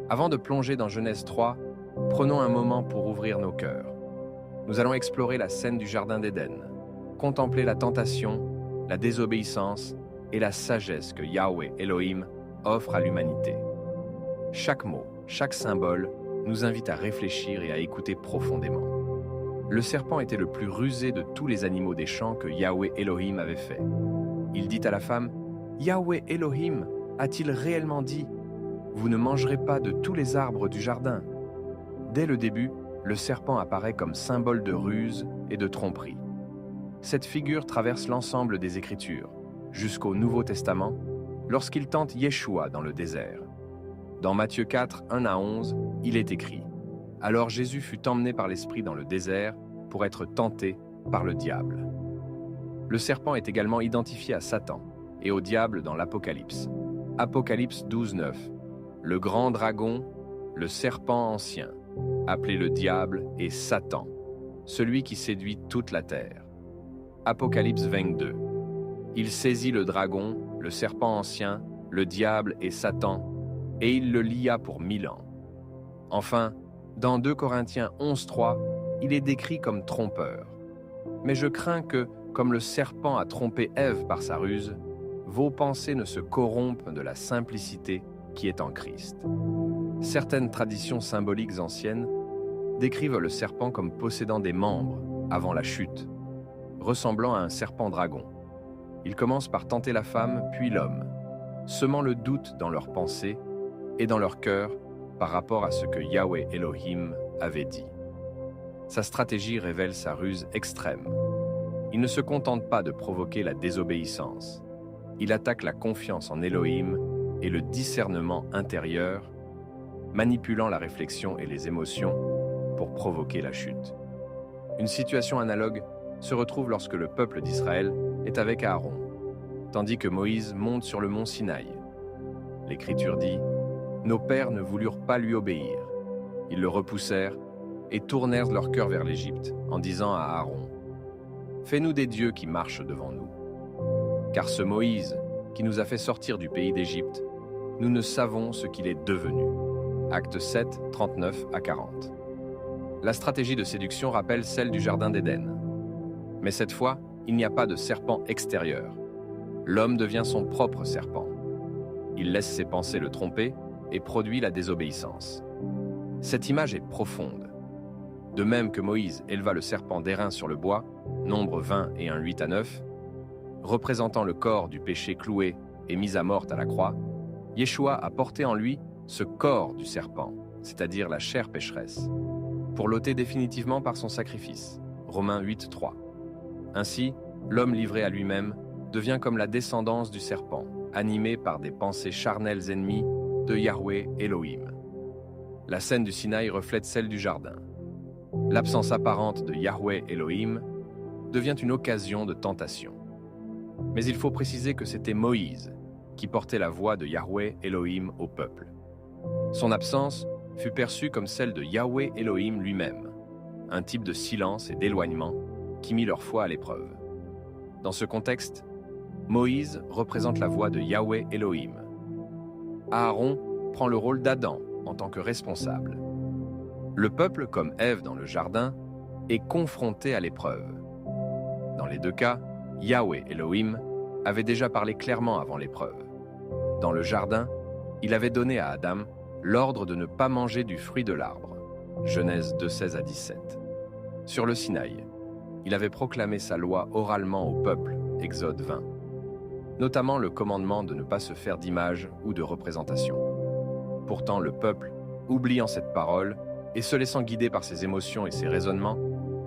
Avant de plonger dans Genèse 3, prenons un moment pour ouvrir nos cœurs. Nous allons explorer la scène du Jardin d'Éden, contempler la tentation, la désobéissance et la sagesse que Yahweh Elohim offre à l'humanité. Chaque mot, chaque symbole nous invite à réfléchir et à écouter profondément. Le serpent était le plus rusé de tous les animaux des champs que Yahweh Elohim avait fait. Il dit à la femme, « Yahweh Elohim a-t-il réellement dit, vous ne mangerez pas de tous les arbres du jardin ?» Dès le début, le serpent apparaît comme symbole de ruse et de tromperie. Cette figure traverse l'ensemble des Écritures, jusqu'au Nouveau Testament, lorsqu'il tente Yeshua dans le désert. Dans Matthieu 4, 1 à 11, il est écrit « Alors Jésus fut emmené par l'Esprit dans le désert pour être tenté par le diable. » Le serpent est également identifié à Satan et au diable dans l'Apocalypse. Apocalypse 12, 9. Le grand dragon, le serpent ancien, appelé le diable et Satan, celui qui séduit toute la terre. Apocalypse 22. Il saisit le dragon, le serpent ancien, le diable et Satan, et il le lia pour 1000 ans. Enfin, dans 2 Corinthiens 11, 3, il est décrit comme trompeur. Mais je crains que, comme le serpent a trompé Ève par sa ruse, vos pensées ne se corrompent de la simplicité qui est en Christ. Certaines traditions symboliques anciennes décrivent le serpent comme possédant des membres avant la chute, ressemblant à un serpent-dragon. Il commence par tenter la femme, puis l'homme, semant le doute dans leurs pensées et dans leur cœur par rapport à ce que Yahweh Elohim avait dit. Sa stratégie révèle sa ruse extrême. Il ne se contente pas de provoquer la désobéissance. Il attaque la confiance en Elohim et le discernement intérieur, manipulant la réflexion et les émotions pour provoquer la chute. Une situation analogue se retrouve lorsque le peuple d'Israël est avec Aaron, tandis que Moïse monte sur le mont Sinaï. L'Écriture dit « Nos pères ne voulurent pas lui obéir. Ils le repoussèrent et tournèrent leur cœur vers l'Égypte en disant à Aaron « Fais-nous des dieux qui marchent devant nous. Car ce Moïse, qui nous a fait sortir du pays d'Égypte, nous ne savons ce qu'il est devenu. » Actes 7, 39 à 40. La stratégie de séduction rappelle celle du Jardin d'Éden. Mais cette fois, il n'y a pas de serpent extérieur. L'homme devient son propre serpent. Il laisse ses pensées le tromper et produit la désobéissance. Cette image est profonde. De même que Moïse éleva le serpent d'airain sur le bois, Nombre 20 et 1, 8 à 9, représentant le corps du péché cloué et mis à mort à la croix, Yeshua a porté en lui ce corps du serpent, c'est-à-dire la chair pécheresse, pour l'ôter définitivement par son sacrifice. Romains 8, 3. Ainsi, l'homme livré à lui-même devient comme la descendance du serpent, animé par des pensées charnelles ennemies de Yahweh Elohim. La scène du Sinaï reflète celle du jardin. L'absence apparente de Yahweh Elohim devient une occasion de tentation. Mais il faut préciser que c'était Moïse qui portait la voix de Yahweh Elohim au peuple. Son absence fut perçue comme celle de Yahweh Elohim lui-même, un type de silence et d'éloignement qui mit leur foi à l'épreuve. Dans ce contexte, Moïse représente la voix de Yahweh Elohim. Aaron prend le rôle d'Adam en tant que responsable. Le peuple, comme Ève dans le jardin, est confronté à l'épreuve. Dans les deux cas, Yahweh Elohim avait déjà parlé clairement avant l'épreuve. Dans le jardin, il avait donné à Adam l'ordre de ne pas manger du fruit de l'arbre. Genèse 2, 16 à 17. Sur le Sinaï, il avait proclamé sa loi oralement au peuple, Exode 20. Notamment le commandement de ne pas se faire d'image ou de représentation. Pourtant, le peuple, oubliant cette parole et se laissant guider par ses émotions et ses raisonnements,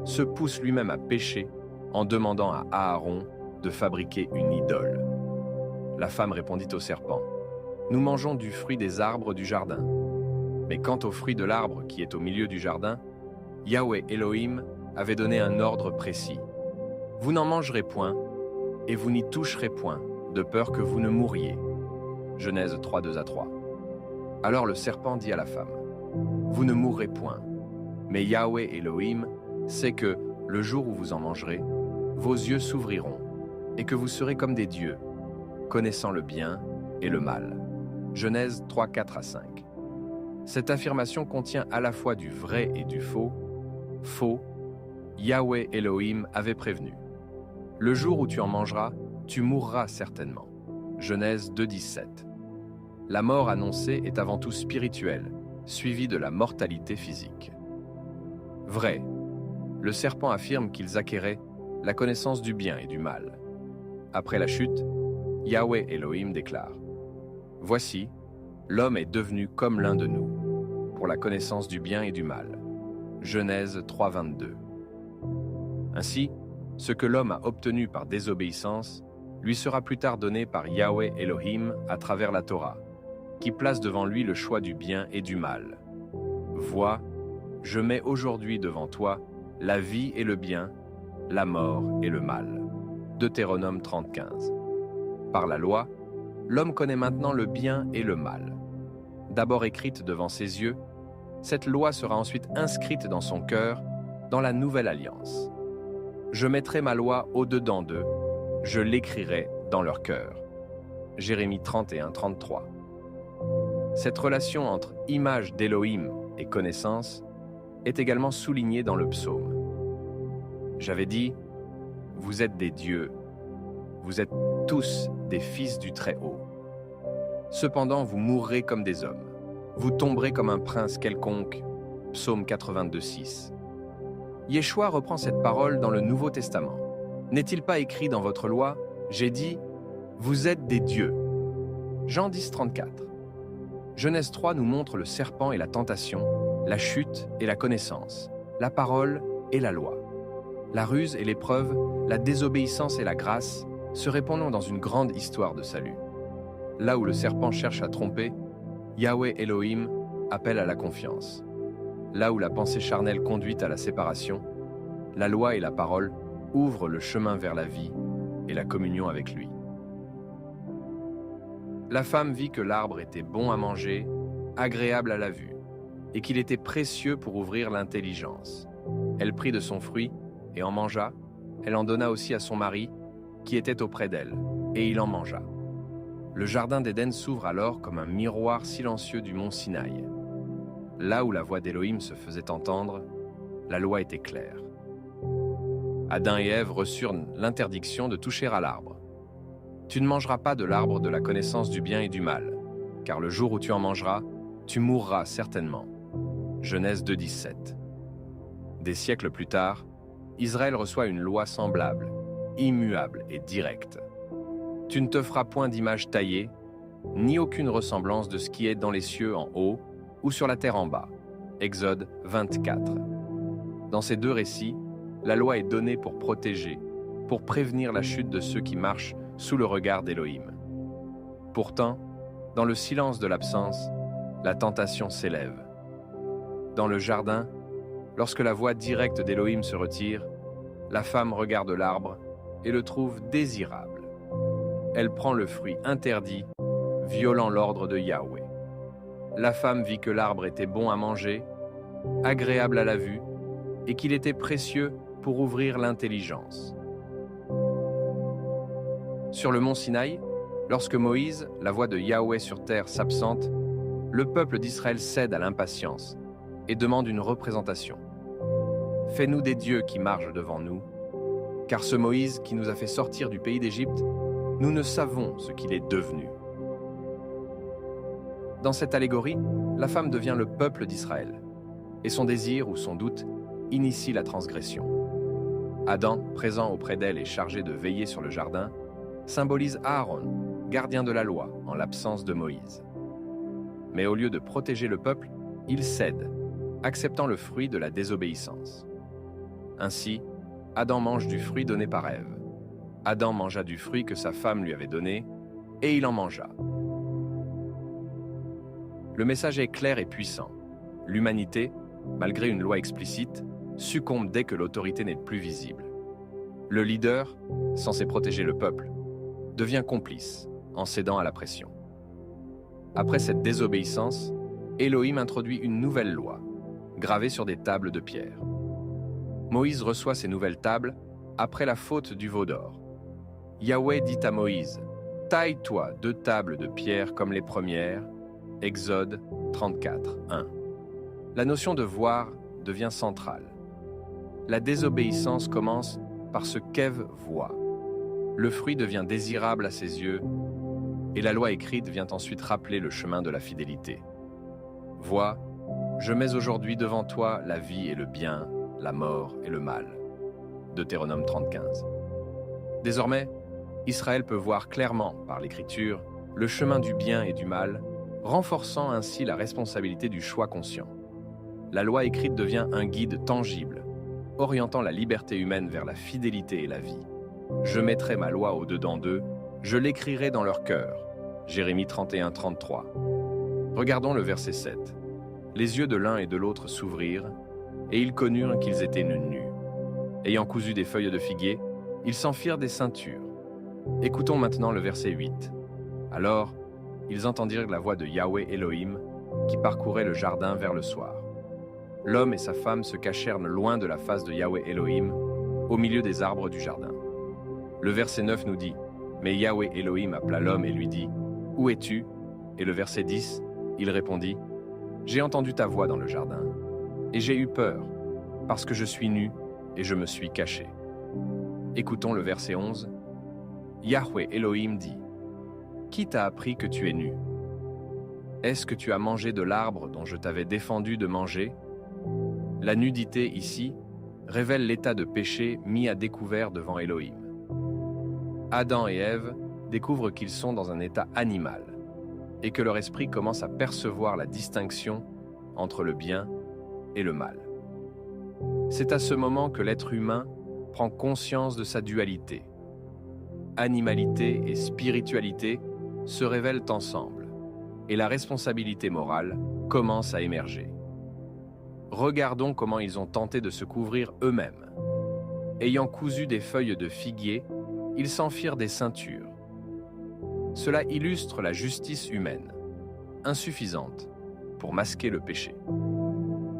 se pousse lui-même à pécher en demandant à Aaron de fabriquer une idole. La femme répondit au serpent, « Nous mangeons du fruit des arbres du jardin. » Mais quant au fruit de l'arbre qui est au milieu du jardin, Yahweh Elohim avait donné un ordre précis. « Vous n'en mangerez point, et vous n'y toucherez point, de peur que vous ne mouriez. » Genèse 3, 2 à 3. Alors le serpent dit à la femme, « Vous ne mourrez point, mais Yahweh Elohim sait que, le jour où vous en mangerez, vos yeux s'ouvriront, et que vous serez comme des dieux, connaissant le bien et le mal. » Genèse 3, 4 à 5. Cette affirmation contient à la fois du vrai et du faux. Faux, Yahweh Elohim avait prévenu. Le jour où tu en mangeras, tu mourras certainement. Genèse 2,17. La mort annoncée est avant tout spirituelle, suivie de la mortalité physique. Vrai, le serpent affirme qu'ils acquéraient la connaissance du bien et du mal. Après la chute, Yahweh Elohim déclare « Voici, l'homme est devenu comme l'un de nous, pour la connaissance du bien et du mal. » Genèse 3,22. Ainsi, ce que l'homme a obtenu par désobéissance lui sera plus tard donné par Yahweh Elohim à travers la Torah, qui place devant lui le choix du bien et du mal. Vois, je mets aujourd'hui devant toi la vie et le bien, la mort et le mal. Deutéronome 30,15. Par la loi, l'homme connaît maintenant le bien et le mal. D'abord écrite devant ses yeux, cette loi sera ensuite inscrite dans son cœur, dans la nouvelle alliance. Je mettrai ma loi au-dedans d'eux, je l'écrirai dans leur cœur. Jérémie 31,33. Cette relation entre image d'Élohim et connaissance est également soulignée dans le psaume. J'avais dit, vous êtes des dieux, vous êtes tous des fils du Très-Haut. Cependant, vous mourrez comme des hommes, vous tomberez comme un prince quelconque. Psaume 82,6. Yeshua reprend cette parole dans le Nouveau Testament. N'est-il pas écrit dans votre loi, j'ai dit, vous êtes des dieux. Jean 10,34. Genèse 3 nous montre le serpent et la tentation, la chute et la connaissance, la parole et la loi. La ruse et l'épreuve, la désobéissance et la grâce se répondent dans une grande histoire de salut. Là où le serpent cherche à tromper, Yahweh Elohim appelle à la confiance. Là où la pensée charnelle conduit à la séparation, la loi et la parole ouvrent le chemin vers la vie et la communion avec lui. La femme vit que l'arbre était bon à manger, agréable à la vue, et qu'il était précieux pour ouvrir l'intelligence. Elle prit de son fruit et en mangea. Elle en donna aussi à son mari, qui était auprès d'elle, et il en mangea. Le jardin d'Éden s'ouvre alors comme un miroir silencieux du mont Sinaï. Là où la voix d'Élohim se faisait entendre, la loi était claire. Adam et Ève reçurent l'interdiction de toucher à l'arbre. Tu ne mangeras pas de l'arbre de la connaissance du bien et du mal, car le jour où tu en mangeras, tu mourras certainement. Genèse 2,17. Des siècles plus tard, Israël reçoit une loi semblable, immuable et directe. Tu ne te feras point d'image taillée, ni aucune ressemblance de ce qui est dans les cieux en haut ou sur la terre en bas. Exode 24. Dans ces deux récits, la loi est donnée pour protéger, pour prévenir la chute de ceux qui marchent sous le regard d'Élohim. Pourtant, dans le silence de l'absence, la tentation s'élève. Dans le jardin, lorsque la voix directe d'Élohim se retire, la femme regarde l'arbre et le trouve désirable. Elle prend le fruit interdit, violant l'ordre de Yahweh. La femme vit que l'arbre était bon à manger, agréable à la vue, et qu'il était précieux pour ouvrir l'intelligence. Sur le mont Sinaï, lorsque Moïse, la voix de Yahweh sur terre, s'absente, le peuple d'Israël cède à l'impatience et demande une représentation. Fais-nous des dieux qui marchent devant nous, car ce Moïse qui nous a fait sortir du pays d'Égypte, nous ne savons ce qu'il est devenu. Dans cette allégorie, la femme devient le peuple d'Israël, et son désir ou son doute initie la transgression. Adam, présent auprès d'elle et chargé de veiller sur le jardin, symbolise Aaron, gardien de la loi, en l'absence de Moïse. Mais au lieu de protéger le peuple, il cède, acceptant le fruit de la désobéissance. Ainsi, Adam mange du fruit donné par Ève. Adam mangea du fruit que sa femme lui avait donné, et il en mangea. Le message est clair et puissant. L'humanité, malgré une loi explicite, succombe dès que l'autorité n'est plus visible. Le leader, censé protéger le peuple, devient complice en cédant à la pression. Après cette désobéissance, Elohim introduit une nouvelle loi, gravée sur des tables de pierre. Moïse reçoit ces nouvelles tables après la faute du veau d'or. Yahweh dit à Moïse, « Taille-toi 2 tables de pierre comme les premières. » Exode 34, 1. La notion de voir devient centrale. La désobéissance commence par ce qu'Ève voit. Le fruit devient désirable à ses yeux, et la loi écrite vient ensuite rappeler le chemin de la fidélité. Vois, je mets aujourd'hui devant toi la vie et le bien, la mort et le mal. Deutéronome 30:15. Désormais, Israël peut voir clairement, par l'Écriture, le chemin du bien et du mal, renforçant ainsi la responsabilité du choix conscient. La loi écrite devient un guide tangible, orientant la liberté humaine vers la fidélité et la vie. Je mettrai ma loi au-dedans d'eux, je l'écrirai dans leur cœur. Jérémie 31:33. Regardons le verset 7. Les yeux de l'un et de l'autre s'ouvrirent, et ils connurent qu'ils étaient nus. Ayant cousu des feuilles de figuier, ils s'en firent des ceintures. Écoutons maintenant le verset 8. Alors, ils entendirent la voix de Yahweh Elohim, qui parcourait le jardin vers le soir. L'homme et sa femme se cachèrent loin de la face de Yahweh Elohim, au milieu des arbres du jardin. Le verset 9 nous dit, « Mais Yahweh Elohim appela l'homme et lui dit, « Où es-tu » Et le verset 10, il répondit, « J'ai entendu ta voix dans le jardin, et j'ai eu peur, parce que je suis nu et je me suis caché. » Écoutons le verset 11. Yahweh Elohim dit, « Qui t'a appris que tu es nu? Est-ce que tu as mangé de l'arbre dont je t'avais défendu de manger ?» La nudité ici révèle l'état de péché mis à découvert devant Elohim. Adam et Ève découvrent qu'ils sont dans un état animal et que leur esprit commence à percevoir la distinction entre le bien et le mal. C'est à ce moment que l'être humain prend conscience de sa dualité. Animalité et spiritualité se révèlent ensemble et la responsabilité morale commence à émerger. Regardons comment ils ont tenté de se couvrir eux-mêmes. Ayant cousu des feuilles de figuier, ils s'en firent des ceintures. Cela illustre la justice humaine, insuffisante pour masquer le péché.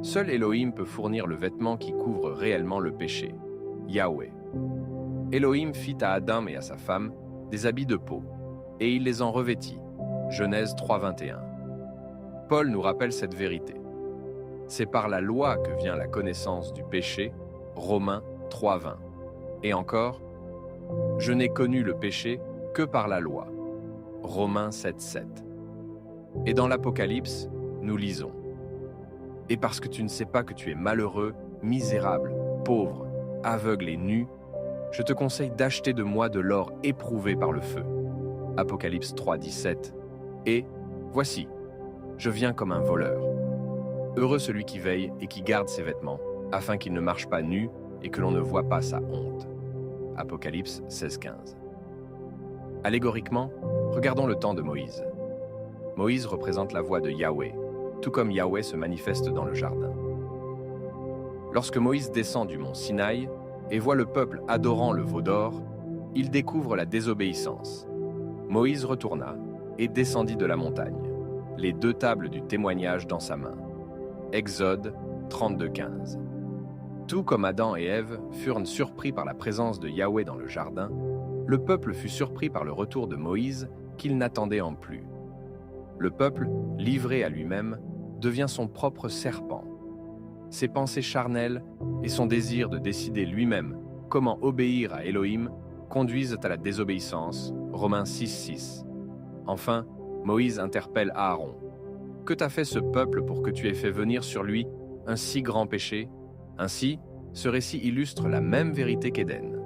Seul Elohim peut fournir le vêtement qui couvre réellement le péché, Yahweh. Elohim fit à Adam et à sa femme des habits de peau, et il les en revêtit, Genèse 3:21. Paul nous rappelle cette vérité. C'est par la loi que vient la connaissance du péché, Romains 3:20. Et encore, je n'ai connu le péché que par la loi, Romains 7:7. Et dans l'Apocalypse, nous lisons, « Et parce que tu ne sais pas que tu es malheureux, misérable, pauvre, aveugle et nu, je te conseille d'acheter de moi de l'or éprouvé par le feu. » Apocalypse 3:17. Et, voici, je viens comme un voleur. Heureux celui qui veille et qui garde ses vêtements, afin qu'il ne marche pas nu et que l'on ne voie pas sa honte. Apocalypse 16:15. Allégoriquement, regardons le temps de Moïse. Moïse représente la voix de Yahweh, tout comme Yahweh se manifeste dans le jardin. Lorsque Moïse descend du mont Sinaï et voit le peuple adorant le veau d'or, il découvre la désobéissance. Moïse retourna et descendit de la montagne, les 2 tables du témoignage dans sa main. Exode 32:15. Tout comme Adam et Ève furent surpris par la présence de Yahweh dans le jardin, le peuple fut surpris par le retour de Moïse qu'il n'attendait en plus. Le peuple, livré à lui-même, devient son propre serpent. Ses pensées charnelles et son désir de décider lui-même comment obéir à Elohim conduisent à la désobéissance, Romains 6:6. Enfin, Moïse interpelle Aaron. « Que t'a fait ce peuple pour que tu aies fait venir sur lui un si grand péché ?» Ainsi, ce récit illustre la même vérité qu'Éden.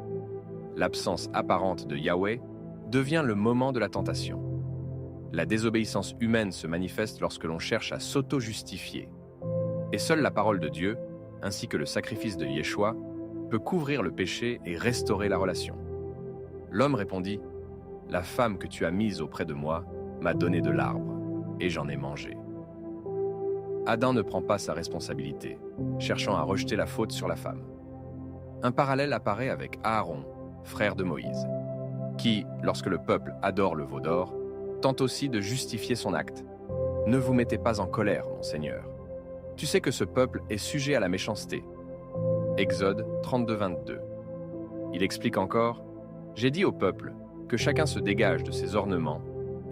L'absence apparente de Yahweh devient le moment de la tentation. La désobéissance humaine se manifeste lorsque l'on cherche à s'auto-justifier. Et seule la parole de Dieu, ainsi que le sacrifice de Yeshua, peut couvrir le péché et restaurer la relation. L'homme répondit, « La femme que tu as mise auprès de moi m'a donné de l'arbre, et j'en ai mangé. » Adam ne prend pas sa responsabilité, cherchant à rejeter la faute sur la femme. Un parallèle apparaît avec Aaron, frère de Moïse, qui, lorsque le peuple adore le veau d'or, tente aussi de justifier son acte. « Ne vous mettez pas en colère, mon Seigneur. Tu sais que ce peuple est sujet à la méchanceté. » Exode 32:22. Il explique encore, « J'ai dit au peuple que chacun se dégage de ses ornements,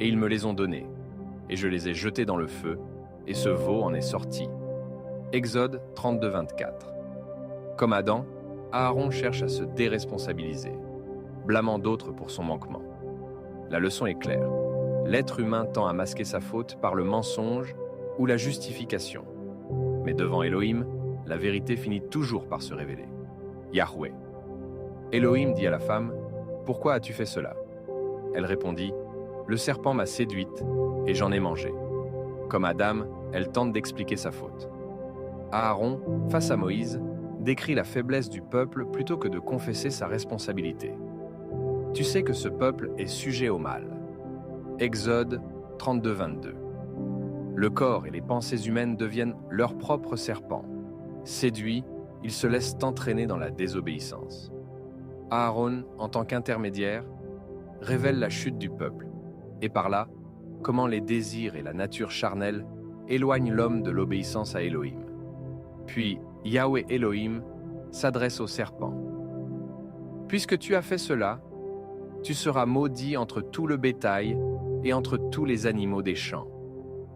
et ils me les ont donnés, et je les ai jetés dans le feu, et ce veau en est sorti. Exode 32, 24. Comme Adam, Aaron cherche à se déresponsabiliser, blâmant d'autres pour son manquement. La leçon est claire. L'être humain tend à masquer sa faute par le mensonge ou la justification. Mais devant Elohim, la vérité finit toujours par se révéler. Yahweh. Elohim dit à la femme, « Pourquoi as-tu fait cela ?» Elle répondit, « Le serpent m'a séduite et j'en ai mangé. » Comme Adam, elle tente d'expliquer sa faute. Aaron, face à Moïse, décrit la faiblesse du peuple plutôt que de confesser sa responsabilité. Tu sais que ce peuple est sujet au mal. Exode 32, 22. Le corps et les pensées humaines deviennent leurs propres serpents. Séduits, ils se laissent entraîner dans la désobéissance. Aaron, en tant qu'intermédiaire, révèle la chute du peuple, et par là, comment les désirs et la nature charnelle éloignent l'homme de l'obéissance à Elohim. Puis, Yahweh Elohim s'adresse au serpent. « Puisque tu as fait cela, tu seras maudit entre tout le bétail et entre tous les animaux des champs.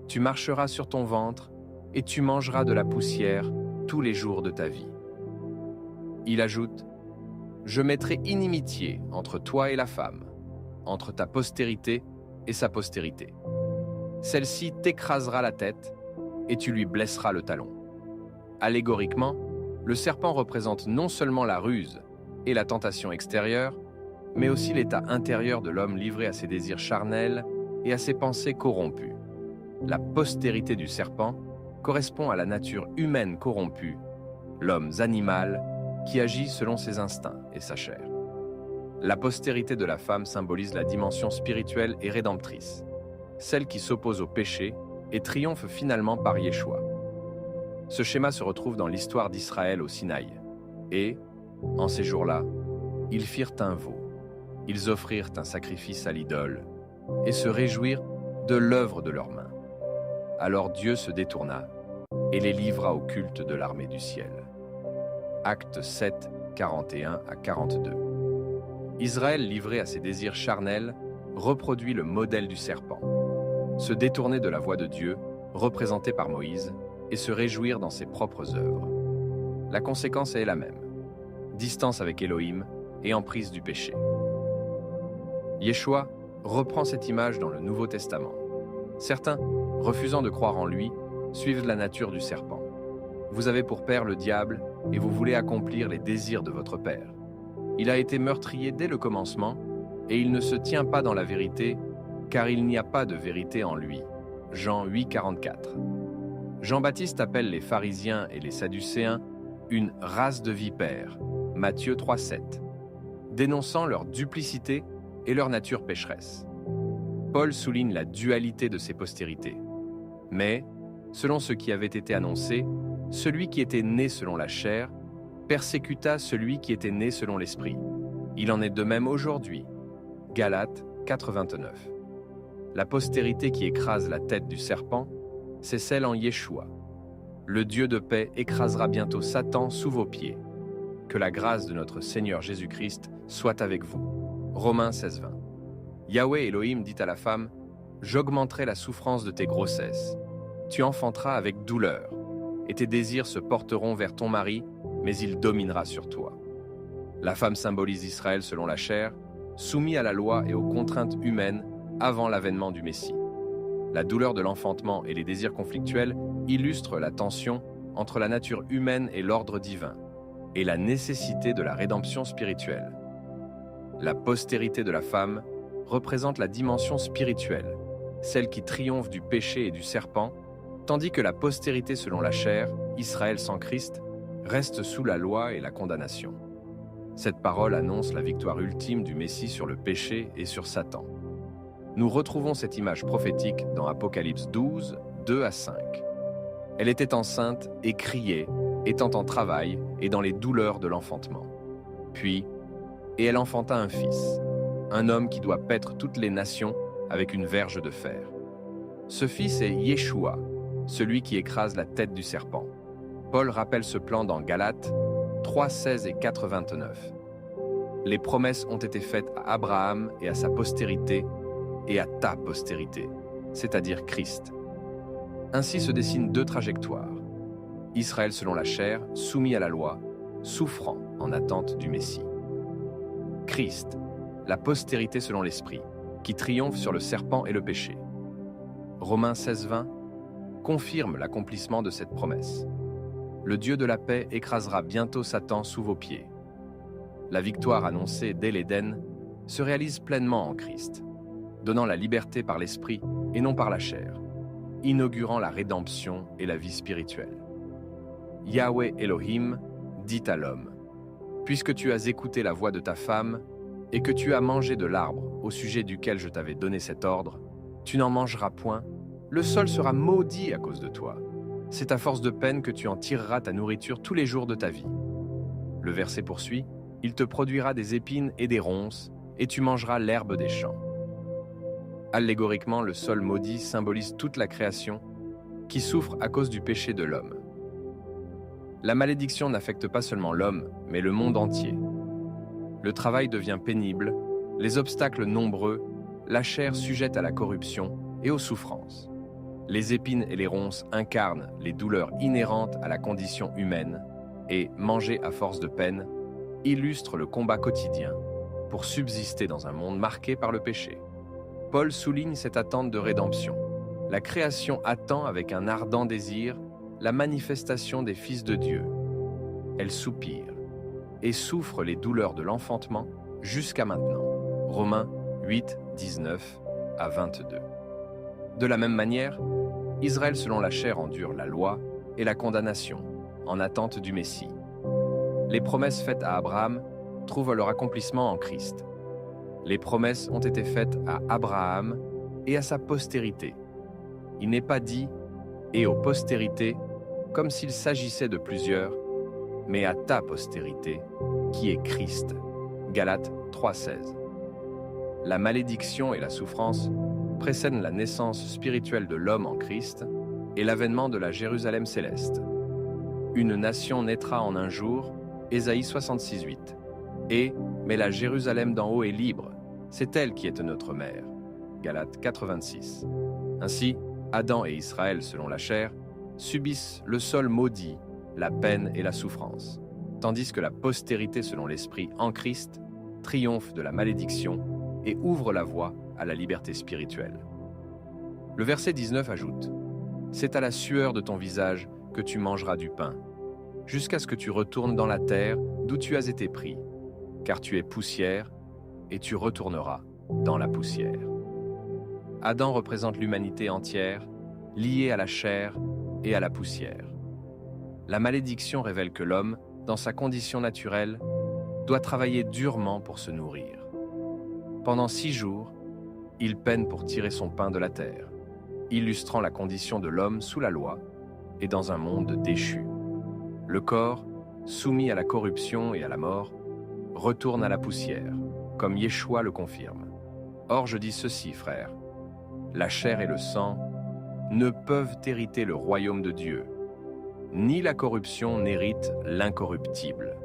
Tu marcheras sur ton ventre et tu mangeras de la poussière tous les jours de ta vie. » Il ajoute, « Je mettrai inimitié entre toi et la femme, entre ta postérité et sa postérité. Celle-ci t'écrasera la tête et tu lui blesseras le talon. » Allégoriquement, le serpent représente non seulement la ruse et la tentation extérieure, mais aussi l'état intérieur de l'homme livré à ses désirs charnels et à ses pensées corrompues. La postérité du serpent correspond à la nature humaine corrompue, l'homme animal qui agit selon ses instincts et sa chair. La postérité de la femme symbolise la dimension spirituelle et rédemptrice, celle qui s'oppose au péché et triomphe finalement par Yeshua. Ce schéma se retrouve dans l'histoire d'Israël au Sinaï. Et, en ces jours-là, ils firent un veau. Ils offrirent un sacrifice à l'idole et se réjouirent de l'œuvre de leurs mains. Alors Dieu se détourna et les livra au culte de l'armée du ciel. Actes 7, 41 à 42. Israël, livré à ses désirs charnels, reproduit le modèle du serpent. Se détourner de la voie de Dieu, représentée par Moïse, et se réjouir dans ses propres œuvres. La conséquence est la même. Distance avec Elohim et emprise du péché. Yeshua reprend cette image dans le Nouveau Testament. Certains, refusant de croire en lui, suivent la nature du serpent. Vous avez pour père le diable et vous voulez accomplir les désirs de votre père. Il a été meurtrier dès le commencement et il ne se tient pas dans la vérité car il n'y a pas de vérité en lui. Jean 8, 44. Jean-Baptiste appelle les pharisiens et les sadducéens une race de vipères, Matthieu 3, 7, dénonçant leur duplicité et leur nature pécheresse. Paul souligne la dualité de ces postérités. Mais, selon ce qui avait été annoncé, celui qui était né selon la chair persécuta celui qui était né selon l'esprit. Il en est de même aujourd'hui. Galates 4, 29. La postérité qui écrase la tête du serpent, c'est celle en Yeshua. Le Dieu de paix écrasera bientôt Satan sous vos pieds. Que la grâce de notre Seigneur Jésus-Christ soit avec vous. Romains 16, 20. Yahweh Elohim dit à la femme, « J'augmenterai la souffrance de tes grossesses. Tu enfanteras avec douleur, et tes désirs se porteront vers ton mari, mais il dominera sur toi. » La femme symbolise Israël selon la chair, soumis à la loi et aux contraintes humaines avant l'avènement du Messie. La douleur de l'enfantement et les désirs conflictuels illustrent la tension entre la nature humaine et l'ordre divin, et la nécessité de la rédemption spirituelle. La postérité de la femme représente la dimension spirituelle, celle qui triomphe du péché et du serpent, tandis que la postérité selon la chair, Israël sans Christ, reste sous la loi et la condamnation. Cette parole annonce la victoire ultime du Messie sur le péché et sur Satan. Nous retrouvons cette image prophétique dans Apocalypse 12, 2 à 5. Elle était enceinte et criait, étant en travail et dans les douleurs de l'enfantement. Puis, et elle enfanta un fils, un homme qui doit paître toutes les nations avec une verge de fer. Ce fils est Yeshua, celui qui écrase la tête du serpent. Paul rappelle ce plan dans Galates 3, 16 et 4, 29. Les promesses ont été faites à Abraham et à sa postérité, et à ta postérité, c'est-à-dire Christ. Ainsi se dessinent deux trajectoires. Israël selon la chair, soumis à la loi, souffrant en attente du Messie. Christ, la postérité selon l'Esprit, qui triomphe sur le serpent et le péché. Romains 16:20 confirme l'accomplissement de cette promesse. Le Dieu de la paix écrasera bientôt Satan sous vos pieds. La victoire annoncée dès l'Éden se réalise pleinement en Christ, donnant la liberté par l'Esprit et non par la chair, inaugurant la rédemption et la vie spirituelle. Yahweh Elohim dit à l'homme, « Puisque tu as écouté la voix de ta femme et que tu as mangé de l'arbre au sujet duquel je t'avais donné cet ordre, tu n'en mangeras point, le sol sera maudit à cause de toi. C'est à force de peine que tu en tireras ta nourriture tous les jours de ta vie. » Le verset poursuit, « Il te produira des épines et des ronces, et tu mangeras l'herbe des champs. » Allégoriquement, le sol maudit symbolise toute la création qui souffre à cause du péché de l'homme. La malédiction n'affecte pas seulement l'homme, mais le monde entier. Le travail devient pénible, les obstacles nombreux, la chair sujette à la corruption et aux souffrances. Les épines et les ronces incarnent les douleurs inhérentes à la condition humaine et, manger à force de peine, illustrent le combat quotidien pour subsister dans un monde marqué par le péché. Paul souligne cette attente de rédemption. La création attend avec un ardent désir la manifestation des fils de Dieu. Elle soupire et souffre les douleurs de l'enfantement jusqu'à maintenant. Romains 8, 19 à 22. De la même manière, Israël selon la chair endure la loi et la condamnation, en attente du Messie. Les promesses faites à Abraham trouvent leur accomplissement en Christ. Les promesses ont été faites à Abraham et à sa postérité. Il n'est pas dit « et aux postérités » comme s'il s'agissait de plusieurs, mais à ta postérité, qui est Christ. Galates 3,16. La malédiction et la souffrance précèdent la naissance spirituelle de l'homme en Christ et l'avènement de la Jérusalem céleste. Une nation naîtra en un jour, Ésaïe 66,8. Mais la Jérusalem d'en haut est libre, c'est elle qui est notre mère. Galates 4,26. Ainsi, Adam et Israël, selon la chair, subissent le sol maudit, la peine et la souffrance, tandis que la postérité selon l'Esprit en Christ triomphe de la malédiction et ouvre la voie à la liberté spirituelle. Le verset 19 ajoute « C'est à la sueur de ton visage que tu mangeras du pain, jusqu'à ce que tu retournes dans la terre d'où tu as été pris, car tu es poussière et tu retourneras dans la poussière. » Adam représente l'humanité entière, liée à la chair et à la poussière. La malédiction révèle que l'homme, dans sa condition naturelle, doit travailler durement pour se nourrir. Pendant 6 jours, il peine pour tirer son pain de la terre, illustrant la condition de l'homme sous la loi et dans un monde déchu. Le corps, soumis à la corruption et à la mort, retourne à la poussière, comme Yeshua le confirme. Or je dis ceci, frères, la chair et le sang ne peuvent hériter le royaume de Dieu, ni la corruption n'hérite l'incorruptible.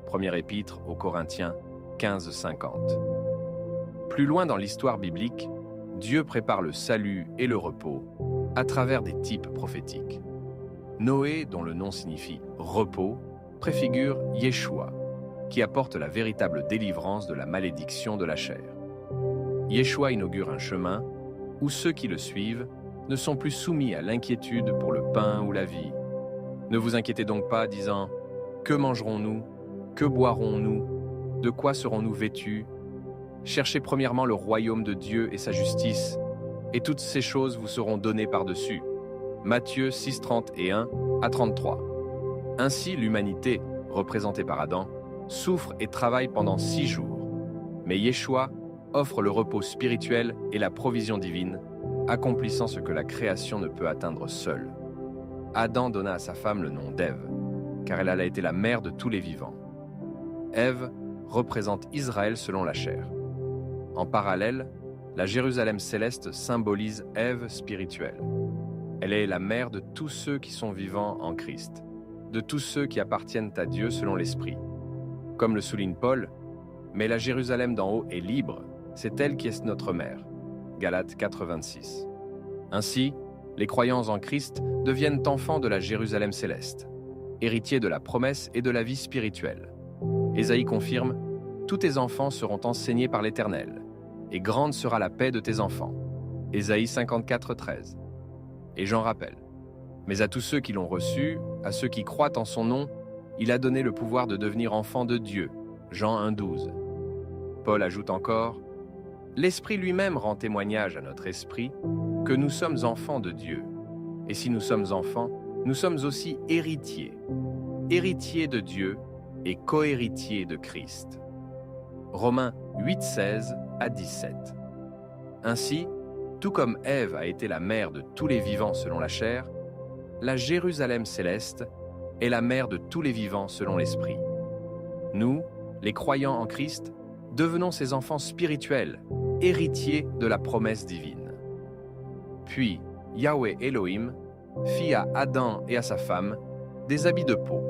Première épître aux Corinthiens 15:50. Plus loin dans l'histoire biblique, Dieu prépare le salut et le repos à travers des types prophétiques. Noé, dont le nom signifie « repos », préfigure Yeshua, qui apporte la véritable délivrance de la malédiction de la chair. Yeshua inaugure un chemin où ceux qui le suivent ne sont plus soumis à l'inquiétude pour le pain ou la vie. Ne vous inquiétez donc pas, disant « Que mangerons-nous? Que boirons-nous? De quoi serons-nous vêtus? » Cherchez premièrement le royaume de Dieu et sa justice, et toutes ces choses vous seront données par-dessus. Matthieu 6:31 à 33. Ainsi, l'humanité, représentée par Adam, souffre et travaille pendant 6 jours. Mais Yeshua offre le repos spirituel et la provision divine, accomplissant ce que la création ne peut atteindre seule. Adam donna à sa femme le nom d'Ève, car elle a été la mère de tous les vivants. Ève représente Israël selon la chair. En parallèle, la Jérusalem céleste symbolise Ève spirituelle. Elle est la mère de tous ceux qui sont vivants en Christ, de tous ceux qui appartiennent à Dieu selon l'Esprit. Comme le souligne Paul, « Mais la Jérusalem d'en haut est libre, c'est elle qui est notre mère. » Galates 4:26. Ainsi, Les croyants en Christ deviennent enfants de la Jérusalem céleste, héritiers de la promesse et de la vie spirituelle. Ésaïe confirme « Tous tes enfants seront enseignés par l'Éternel, et grande sera la paix de tes enfants. » Ésaïe 54, 13. Et Jean rappelle « Mais à tous ceux qui l'ont reçu, à ceux qui croient en son nom, il a donné le pouvoir de devenir enfants de Dieu. » Jean 1, 12. Paul ajoute encore « L'Esprit lui-même rend témoignage à notre esprit que nous sommes enfants de Dieu. Et si nous sommes enfants, nous sommes aussi héritiers, héritiers de Dieu et co-héritiers de Christ. » Romains 8, 16 à 17. Ainsi, tout comme Ève a été la mère de tous les vivants selon la chair, la Jérusalem céleste est la mère de tous les vivants selon l'Esprit. Nous, les croyants en Christ, devenons ses enfants spirituels, héritiers de la promesse divine. Puis, Yahweh Elohim fit à Adam et à sa femme des habits de peau,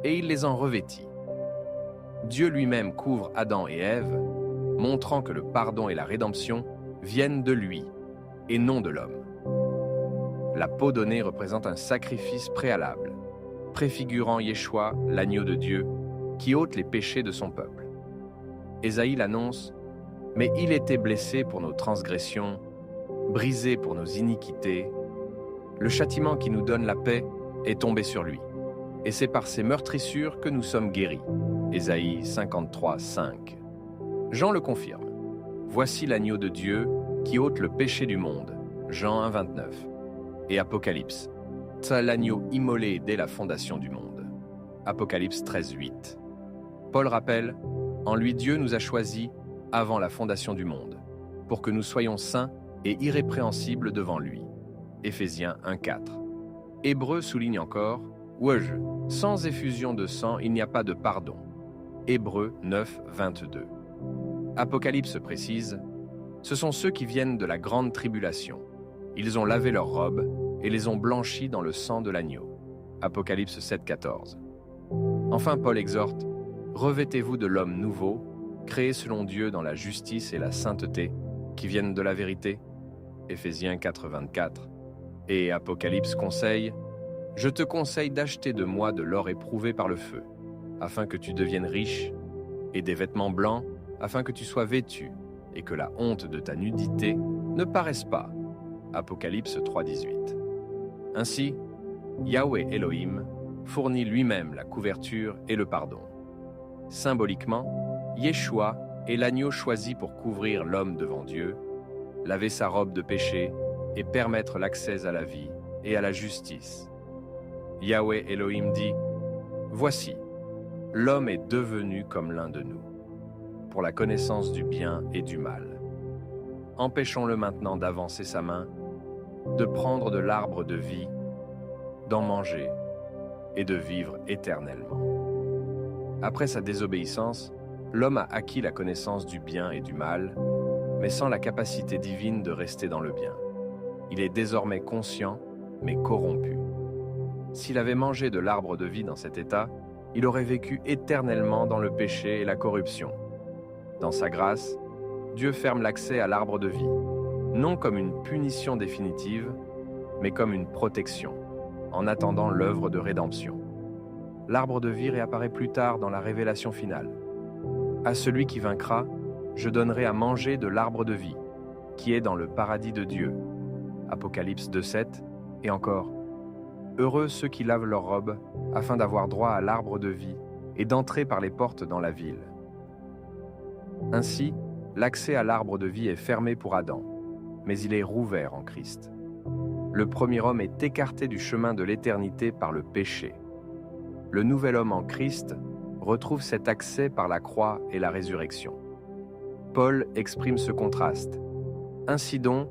et il les en revêtit. Dieu lui-même couvre Adam et Ève, montrant que le pardon et la rédemption viennent de lui, et non de l'homme. La peau donnée représente un sacrifice préalable, préfigurant Yeshua, l'agneau de Dieu, qui ôte les péchés de son peuple. Ésaïe l'annonce, « Mais il était blessé pour nos transgressions, brisé pour nos iniquités. Le châtiment qui nous donne la paix est tombé sur lui, et c'est par ses meurtrissures que nous sommes guéris. » Ésaïe 53, 5. Jean le confirme. « Voici l'agneau de Dieu qui ôte le péché du monde. » Jean 1, 29. Et Apocalypse. « C'est l'agneau immolé dès la fondation du monde. » Apocalypse 13, 8. Paul rappelle, « En lui Dieu nous a choisis avant la fondation du monde, pour que nous soyons saints et irrépréhensibles devant lui. » Éphésiens 1, 4. Hébreux souligne encore, « Ouaj, sans effusion de sang, il n'y a pas de pardon. » Hébreux 9, 22. Apocalypse précise, « Ce sont ceux qui viennent de la grande tribulation. Ils ont lavé leurs robes et les ont blanchis dans le sang de l'agneau. » Apocalypse 7, 14. Enfin, Paul exhorte, « Revêtez-vous de l'homme nouveau, créé selon Dieu dans la justice et la sainteté, qui viennent de la vérité. » Éphésiens 4, 24. Et Apocalypse conseille, « Je te conseille d'acheter de moi de l'or éprouvé par le feu, afin que tu deviennes riche, et des vêtements blancs, afin que tu sois vêtu, et que la honte de ta nudité ne paraisse pas. » Apocalypse 3, 18. Ainsi, Yahweh Elohim fournit lui-même la couverture et le pardon. Symboliquement, Yeshua est l'agneau choisi pour couvrir l'homme devant Dieu, laver sa robe de péché et permettre l'accès à la vie et à la justice. Yahweh Elohim dit, « Voici, l'homme est devenu comme l'un de nous, pour la connaissance du bien et du mal. Empêchons-le maintenant d'avancer sa main, de prendre de l'arbre de vie, d'en manger et de vivre éternellement. » Après sa désobéissance, l'homme a acquis la connaissance du bien et du mal, mais sans la capacité divine de rester dans le bien. Il est désormais conscient, mais corrompu. S'il avait mangé de l'arbre de vie dans cet état, il aurait vécu éternellement dans le péché et la corruption. Dans sa grâce, Dieu ferme l'accès à l'arbre de vie, non comme une punition définitive, mais comme une protection, en attendant l'œuvre de rédemption. L'arbre de vie réapparaît plus tard dans la révélation finale. « À celui qui vaincra, je donnerai à manger de l'arbre de vie, qui est dans le paradis de Dieu. » Apocalypse 2,7, et encore « Heureux ceux qui lavent leurs robes, afin d'avoir droit à l'arbre de vie et d'entrer par les portes dans la ville. » Ainsi, l'accès à l'arbre de vie est fermé pour Adam, mais il est rouvert en Christ. Le premier homme est écarté du chemin de l'éternité par le péché. Le nouvel homme en Christ retrouve cet accès par la croix et la résurrection. Paul exprime ce contraste. Ainsi donc,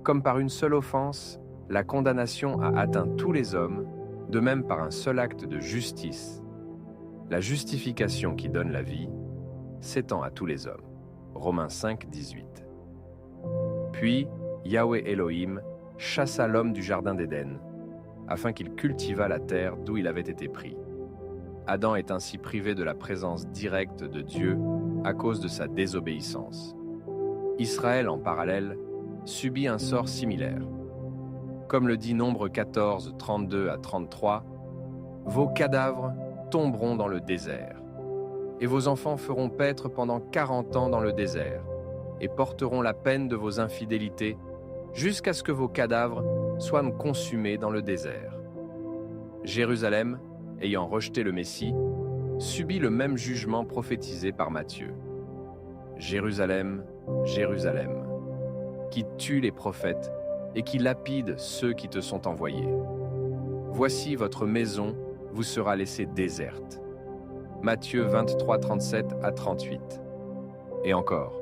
comme par une seule offense, la condamnation a atteint tous les hommes, de même par un seul acte de justice. La justification qui donne la vie s'étend à tous les hommes. Romains 5, 18. Puis, Yahweh Elohim chassa l'homme du jardin d'Éden, afin qu'il cultivât la terre d'où il avait été pris. Adam est ainsi privé de la présence directe de Dieu à cause de sa désobéissance. Israël, en parallèle, subit un sort similaire. Comme le dit Nombre 14, 32 à 33, vos cadavres tomberont dans le désert, et vos enfants feront paître pendant 40 ans dans le désert, et porteront la peine de vos infidélités, jusqu'à ce que vos cadavres soient consumés dans le désert. Jérusalem, ayant rejeté le Messie, subit le même jugement prophétisé par Matthieu. Jérusalem, Jérusalem, qui tue les prophètes et qui lapide ceux qui te sont envoyés. Voici votre maison vous sera laissée déserte. Matthieu 23, 37 à 38. Et encore,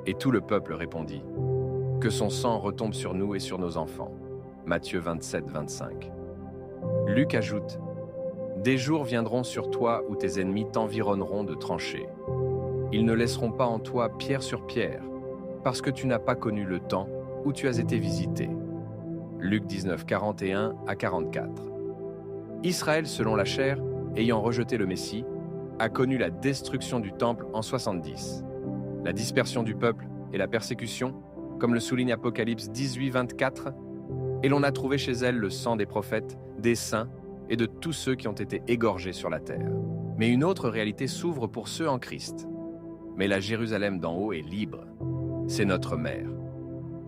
et tout le peuple répondit, que son sang retombe sur nous et sur nos enfants. Matthieu 27, 25. Luc ajoute, des jours viendront sur toi où tes ennemis t'environneront de tranchées. Ils ne laisseront pas en toi pierre sur pierre, parce que tu n'as pas connu le temps où tu as été visité. Luc 19, 41 à 44. Israël, selon la chair, ayant rejeté le Messie, a connu la destruction du temple en 70. La dispersion du peuple et la persécution, comme le souligne Apocalypse 18, 24, et l'on a trouvé chez elle le sang des prophètes, des saints et de tous ceux qui ont été égorgés sur la terre. Mais une autre réalité s'ouvre pour ceux en Christ. Mais la Jérusalem d'en haut est libre. C'est notre mère.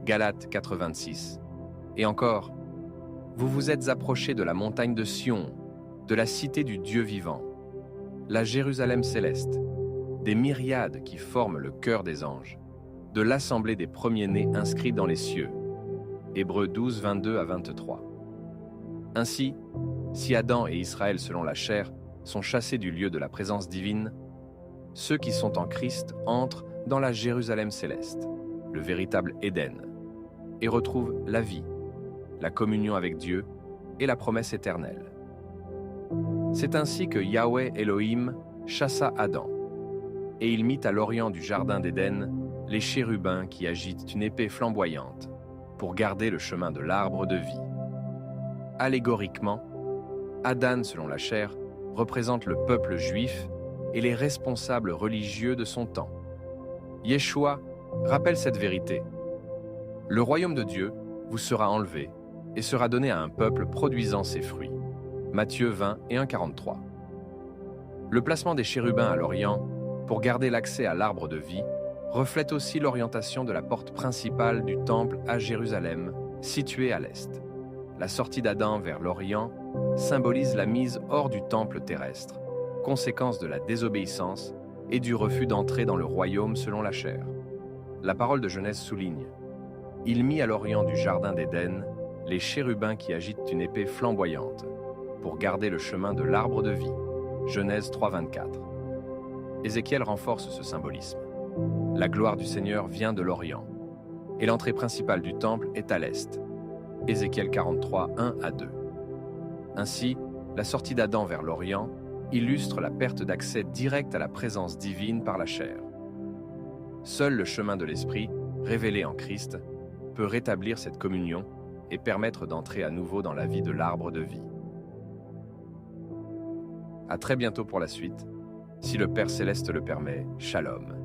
Galates 4, 26. Et encore, vous vous êtes approchés de la montagne de Sion, de la cité du Dieu vivant, la Jérusalem céleste, des myriades qui forment le cœur des anges, de l'assemblée des premiers-nés inscrits dans les cieux. Hébreux 12, 22 à 23. Ainsi, si Adam et Israël selon la chair sont chassés du lieu de la présence divine, ceux qui sont en Christ entrent dans la Jérusalem céleste, le véritable Éden, et retrouvent la vie, la communion avec Dieu et la promesse éternelle. C'est ainsi que Yahweh Elohim chassa Adam, et il mit à l'orient du jardin d'Éden les chérubins qui agitent une épée flamboyante pour garder le chemin de l'arbre de vie. Allégoriquement, Adan, selon la chair, représente le peuple juif et les responsables religieux de son temps. Yeshua rappelle cette vérité. Le royaume de Dieu vous sera enlevé et sera donné à un peuple produisant ses fruits. Matthieu 20 et 1,43. Le placement des chérubins à l'Orient, pour garder l'accès à l'arbre de vie, reflète aussi l'orientation de la porte principale du temple à Jérusalem, située à l'est. La sortie d'Adam vers l'Orient symbolise la mise hors du temple terrestre, conséquence de la désobéissance et du refus d'entrer dans le royaume selon la chair. La parole de Genèse souligne « Il mit à l'orient du jardin d'Éden les chérubins qui agitent une épée flamboyante pour garder le chemin de l'arbre de vie. » Genèse 3, 24. Ézéchiel renforce ce symbolisme. La gloire du Seigneur vient de l'Orient, et l'entrée principale du temple est à l'Est. Ézéchiel 43, 1 à 2. Ainsi, la sortie d'Adam vers l'Orient illustre la perte d'accès direct à la présence divine par la chair. Seul le chemin de l'Esprit, révélé en Christ, peut rétablir cette communion et permettre d'entrer à nouveau dans la vie de l'arbre de vie. À très bientôt pour la suite. Si le Père Céleste le permet, Shalom.